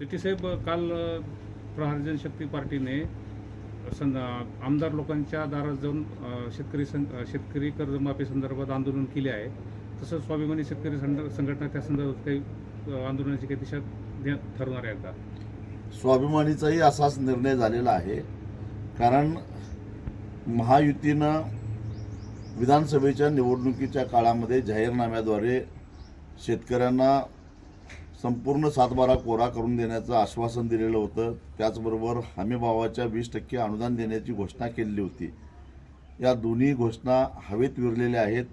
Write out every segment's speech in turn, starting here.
शेट्टी साहेब, काल प्रहार जनशक्ती पार्टीने आमदार लोकांच्या दारात जाऊन शेतकरी कर्जमाफी संदर्भात आंदोलन केले आहे. तसंच स्वाभिमानी शेतकरी संघटना त्या संदर्भात काही आंदोलनाची काही दिशा ठरवणार आहे का? स्वाभिमानीचाही असाच निर्णय झालेला आहे. कारण महायुतीनं विधानसभेच्या निवडणुकीच्या काळामध्ये जाहीरनाम्याद्वारे शेतकऱ्यांना संपूर्ण 7/12 कोरा करून देण्याचं आश्वासन दिलेलं होतं. त्याचबरोबर हमीभावाच्या 20% अनुदान देण्याची घोषणा केलेली होती. या दोन्ही घोषणा हवेत विरलेल्या आहेत.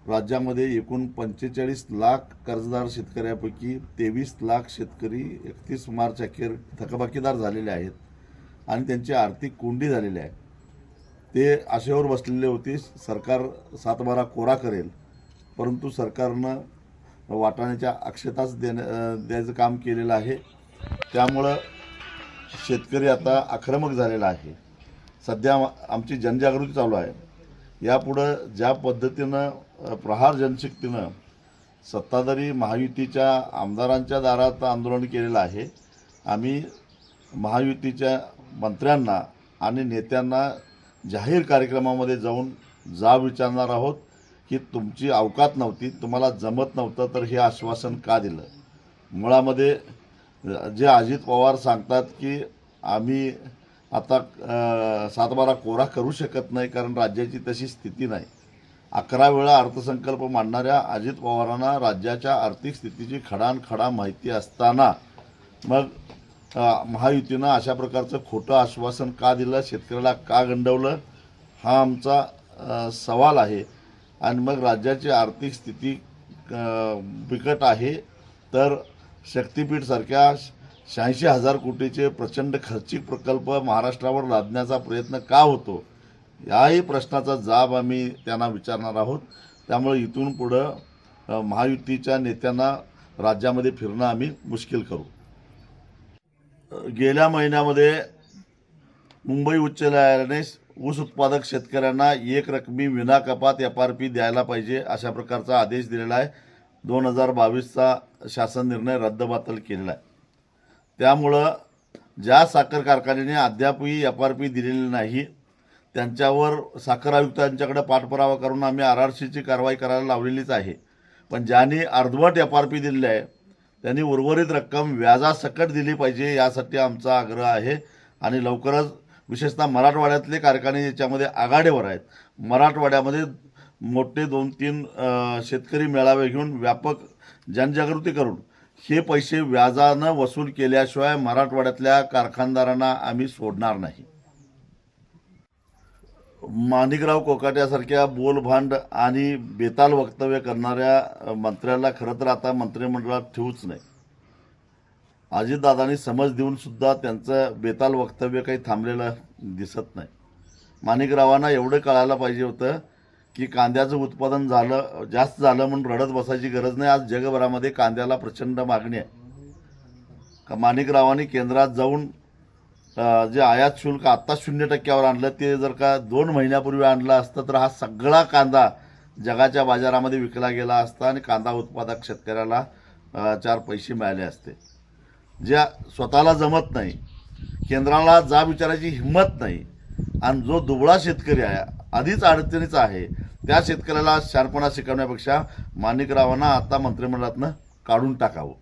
राज्यामध्ये एकूण 45 लाख कर्जदार शेतकऱ्यापैकी 23 लाख शेतकरी 31 मार्च अखेर थकबाकीदार झालेले आहेत आणि त्यांची आर्थिक कोंडी झालेली आहे. ते आशेवर बसलेले होते सरकार 7/12 कोरा करेल, परंतु सरकारनं वाटाण्याच्या अक्षताच द्यायचं काम केलेलं आहे. त्यामुळं शेतकरी आता आक्रमक झालेला आहे. सध्या आमची जनजागृती चालू आहे. यापुढं ज्या पद्धतीनं प्रहार जनशक्तीनं सत्ताधारी महायुतीच्या आमदारांच्या दारात आंदोलन केलेलं आहे, आम्ही महायुतीच्या मंत्र्यांना आणि नेत्यांना जाहीर कार्यक्रमामध्ये जाऊन विचारणार आहोत की तुमची अवकात नव्हती, तुम्हाला जमत नव्हतं तर हे आश्वासन का दिलं. मुळामध्ये जे अजित पवार सांगतात की आम्ही आता 7/12 कोरा करू शकत नाही कारण राज्याची तशी स्थिती नाही. 11 वेळा अर्थसंकल्प मांडणाऱ्या अजित पवारांना राज्याच्या आर्थिक स्थितीची खडानखडा माहिती असताना मग महायुतीनं अशा प्रकारचं खोटं आश्वासन का दिलं, शेतकऱ्याला का गंडवलं, हा आमचा सवाल आहे. आणि मग राज्याची आर्थिक स्थिती बिकट आहे तर शक्तीपीठसारख्या 86,000 कोटीचे प्रचंड खर्चिक प्रकल्प महाराष्ट्रावर लादण्याचा प्रयत्न का होतो, याही प्रश्नाचा जाब आम्ही त्यांना विचारणार आहोत. त्यामुळे इथून पुढं महायुतीच्या नेत्यांना राज्यामध्ये फिरणं आम्ही मुश्किल करू. गेल्या महिन्यामध्ये मुंबई उच्च न्यायालयाने ऊस उत्पादक शेतकऱ्यांना एक रकमी विनाकपात FRP द्यायला पाहिजे अशा प्रकारचा आदेश दिलेला आहे. 2022चा शासन निर्णय रद्दबातल केलेला आहे. त्यामुळं ज्या साखर कारखान्याने अद्यापही FRP दिलेली नाही त्यांच्यावर साखर आयुक्तांच्याकडे पाठपुरावा करून आम्ही RRCची कारवाई करायला लावलेलीच आहे. पण ज्यांनी अर्धवट FRP दिलेली आहे त्यांनी उर्वरित रक्कम व्याजासकट दिली पाहिजे, यासाठी आमचा आग्रह आहे. आणि लवकरच विशेषतः मराठवाड्यातले कारखाने याच्यामध्ये आघाडीवर आहेत. मराठवाड्यामध्ये मोठे 2-3 शेतकरी मेळावे घेऊन व्यापक जनजागृती करून हे पैसे व्याजानं वसूल केल्याशिवाय मराठवाड्यातल्या कारखानदारांना आम्ही सोडणार नाही. माणिकराव कोकाट्यासारख्या बोलभांड आणि बेताल वक्तव्य करणाऱ्या मंत्र्याला खरं तर आता मंत्रिमंडळात ठेवूच नाही. अजितदादांनी समज देऊन सुद्धा त्यांचं बेताल वक्तव्य काही थांबलेलं दिसत नाही. माणिकरावांना एवढं कळायला पाहिजे होतं की कांद्याचं उत्पादन जास्त झालं म्हणून रडत बसायची गरज नाही. आज जगभरामध्ये कांद्याला प्रचंड मागणी आहे. माणिकरावांनी केंद्रात जाऊन जे आयात शुल्क आत्ता 0% आणलं ते जर का 2 महिन्यापूर्वी आणलं असतं तर हा सगळा कांदा जगाच्या बाजारामध्ये विकला गेला असता आणि कांदा उत्पादक शेतकऱ्याला 4 पैसे मिळाले असते. ज्या स्वतःला जमत नाही, केंद्राला विचारायची हिंमत नाही आणि जो दुबळा शेतकरी आहे, आधीच अडचणीचा आहे, त्या शेतकऱ्याला शहाणपणा शिकवण्यापेक्षा माणिकरावांना आता मंत्रिमंडळातनं काढून टाकावं.